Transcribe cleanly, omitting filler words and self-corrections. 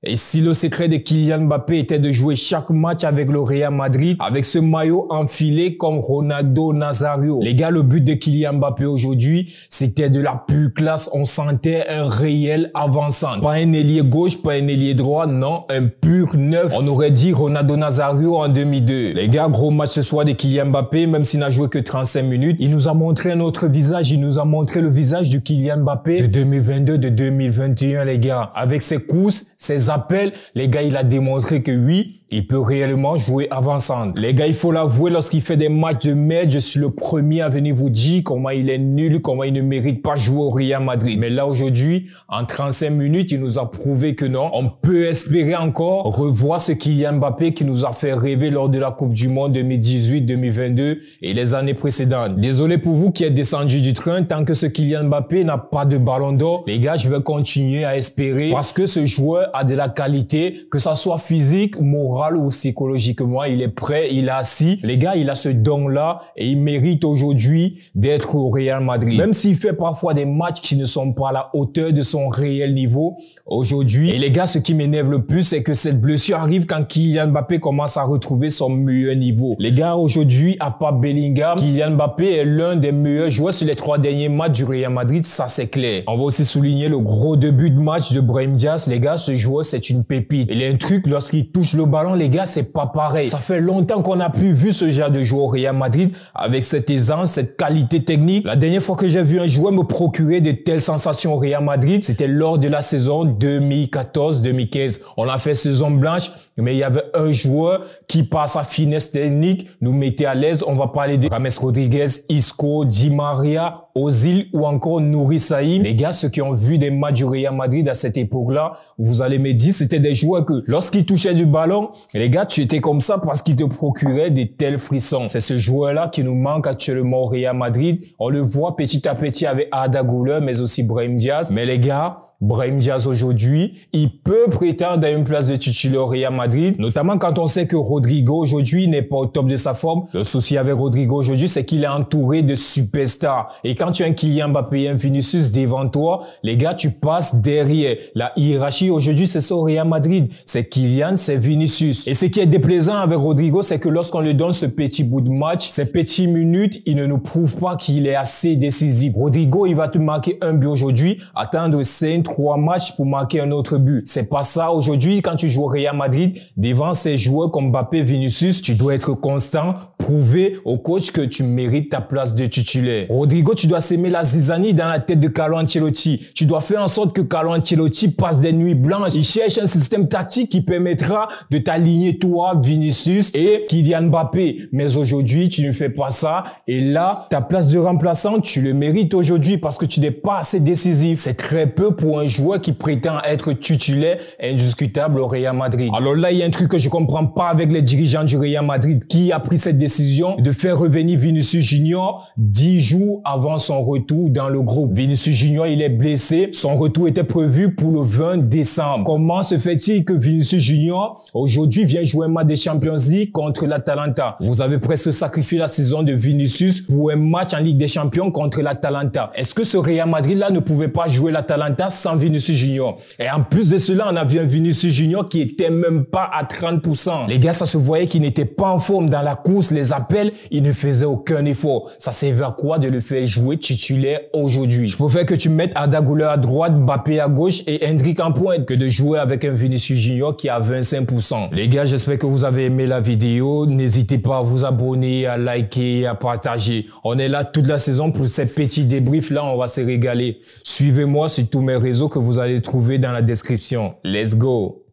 Et si le secret de Kylian Mbappé était de jouer chaque match avec le Real Madrid, avec ce maillot enfilé comme Ronaldo Nazario. Les gars, le but de Kylian Mbappé aujourd'hui, c'était de la pure classe. On sentait un réel avançant. Pas un ailier gauche, pas un ailier droit, non, un pur neuf. On aurait dit Ronaldo Nazario en 2002. Les gars, gros match ce soir de Kylian Mbappé, même s'il n'a joué que 35 minutes. Il nous a montré un autre visage. Il nous a montré le visage du Kylian Mbappé de 2022, de 2021, les gars. Avec ses courses, ses appels, les gars, il a démontré que oui, il peut réellement jouer avant-centre. Les gars, il faut l'avouer, lorsqu'il fait des matchs de merde, je suis le premier à venir vous dire comment il est nul, comment il ne mérite pas jouer au Real Madrid. Mais là, aujourd'hui, en 35 minutes, il nous a prouvé que non. On peut espérer encore revoir ce Kylian Mbappé qui nous a fait rêver lors de la Coupe du Monde 2018, 2022 et les années précédentes. Désolé pour vous qui êtes descendu du train, tant que ce Kylian Mbappé n'a pas de ballon d'or, les gars, je vais continuer à espérer parce que ce joueur a de la qualité, que ça soit physique, moral ou psychologiquement, il est prêt, il est assis. Les gars, il a ce don-là et il mérite aujourd'hui d'être au Real Madrid. Même s'il fait parfois des matchs qui ne sont pas à la hauteur de son réel niveau aujourd'hui. Et les gars, ce qui m'énerve le plus, c'est que cette blessure arrive quand Kylian Mbappé commence à retrouver son meilleur niveau. Les gars, aujourd'hui, à part Bellingham, Kylian Mbappé est l'un des meilleurs joueurs sur les 3 derniers matchs du Real Madrid, ça c'est clair. On va aussi souligner le gros début de match de Brahim Diaz. Les gars, ce joueur, c'est une pépite. Il y a un truc, lorsqu'il touche le ballon, les gars, c'est pas pareil. Ça fait longtemps qu'on n'a plus vu ce genre de joueur au Real Madrid avec cette aisance, cette qualité technique. La dernière fois que j'ai vu un joueur me procurer de telles sensations au Real Madrid, c'était lors de la saison 2014-2015. On a fait saison blanche, mais il y avait un joueur qui, par sa finesse technique, nous mettait à l'aise. On va parler de James Rodriguez, Isco, Di Maria, Ozil ou encore Nouri Sahin. Les gars, ceux qui ont vu des matchs du Real Madrid à cette époque-là, vous allez me dire, c'était des joueurs que lorsqu'ils touchaient du ballon, les gars, tu étais comme ça parce qu'ils te procuraient des tels frissons. C'est ce joueur-là qui nous manque actuellement au Real Madrid. On le voit petit à petit avec Arda Güler, mais aussi Brahim Diaz. Mais les gars, Brahim Diaz aujourd'hui, il peut prétendre à une place de titulaire au Real Madrid, notamment quand on sait que Rodrigo aujourd'hui n'est pas au top de sa forme. Le souci avec Rodrigo aujourd'hui, c'est qu'il est entouré de superstars. Et quand tu as un Kylian Mbappé et un Vinicius devant toi, les gars, tu passes derrière. La hiérarchie aujourd'hui, c'est ça au Real Madrid. C'est Kylian, c'est Vinicius. Et ce qui est déplaisant avec Rodrigo, c'est que lorsqu'on lui donne ce petit bout de match, ces petites minutes, il ne nous prouve pas qu'il est assez décisif. Rodrigo, il va te marquer un but aujourd'hui, attendre 3 matchs pour marquer un autre but. C'est pas ça aujourd'hui. Quand tu joues au Real Madrid, devant ces joueurs comme Mbappé, Vinicius, tu dois être constant, prouver au coach que tu mérites ta place de titulaire. Rodrigo, tu dois s'aimer la zizanie dans la tête de Carlo Ancelotti. Tu dois faire en sorte que Carlo Ancelotti passe des nuits blanches. Il cherche un système tactique qui permettra de t'aligner toi, Vinicius et Kylian Mbappé. Mais aujourd'hui, tu ne fais pas ça. Et là, ta place de remplaçant, tu le mérites aujourd'hui parce que tu n'es pas assez décisif. C'est très peu pour un joueur qui prétend être titulaire indiscutable au Real Madrid. Alors là, il y a un truc que je comprends pas avec les dirigeants du Real Madrid qui a pris cette décision de faire revenir Vinicius Junior 10 jours avant son retour dans le groupe. Vinicius Junior, il est blessé. Son retour était prévu pour le 20 décembre. Comment se fait-il que Vinicius Junior aujourd'hui vient jouer un match de Champions League contre l'Atalanta? Vous avez presque sacrifié la saison de Vinicius pour un match en Ligue des Champions contre l'Atalanta. Est-ce que ce Real Madrid-là ne pouvait pas jouer l'Atalanta sans Vinicius Junior? Et en plus de cela, on a vu un Vinicius Junior qui était même pas à 30%. Les gars, ça se voyait qu'il n'était pas en forme dans la course, les appels, il ne faisait aucun effort. Ça servait à quoi de le faire jouer titulaire aujourd'hui? Je préfère que tu mettes Arda Güler à droite, Mbappé à gauche et Endrick en pointe que de jouer avec un Vinicius Junior qui a 25%. Les gars, j'espère que vous avez aimé la vidéo. N'hésitez pas à vous abonner, à liker, à partager. On est là toute la saison pour ces petits débriefs là, on va se régaler. Suivez-moi sur tous mes réseaux que vous allez trouver dans la description. Let's go!